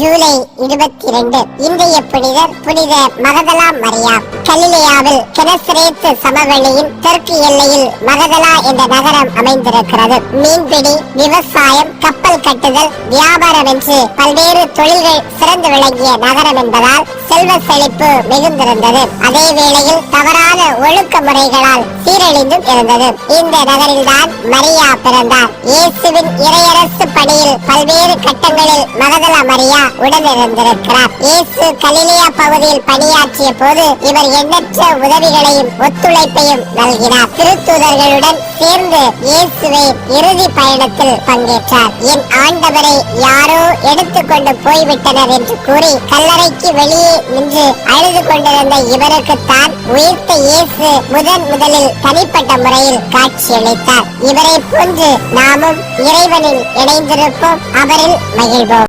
ஜூலை 22 இன்றைய புனிதர் புனித மகதலா மரியா. கலிலேயாவில் கெனசரேத்து சமவெளியின் தெற்கு எல்லையில் மகதலா என்ற நகரம் அமைந்திருக்கிறது. மீன்பிடி, விவசாயம், கப்பல் கட்டுதல், வியாபாரம் என்று பல்வேறு தொழில்கள் சிறந்து விளங்கிய நகரம் என்பதால் செல்வ செழிப்பு மிகுந்திருந்தது. அதே வேளையில் தவறான ஒழுக்க முறைகளால் சீரழிந்தும் இருந்தது. இந்த நகரில்தான் மரியா பிறந்தார். இயேசுவின் இறையரசு பணியில் பல்வேறு கட்டங்களில் மகதலா மரியா உடனிருந்திருக்கிறார். இயேசு கலிலேயா பகுதியில் பணியாற்றிய போது இவர் எண்ணற்ற உதவிகளையும் ஒத்துழைப்பையும் நல்கினார். திருத்தூதர்களுடன் சேர்ந்து இயேசுவை இறுதி பயணத்தில் பங்கேற்றார். என் ஆண்டவரை யாரோ எடுத்துக்கொண்டு போய்விட்டனர் என்று கூறி கல்லறைக்கு வெளியே நின்று அழுது கொண்டிருந்த இவருக்குத்தான் உயிர்த்த இயேசு முதலில் தனிப்பட்ட முறையில் காட்சியளித்தார். இவரை போன்று நாமும் இறைவனில் இணைந்திருப்போம், அவரில் மகிழ்வோம்.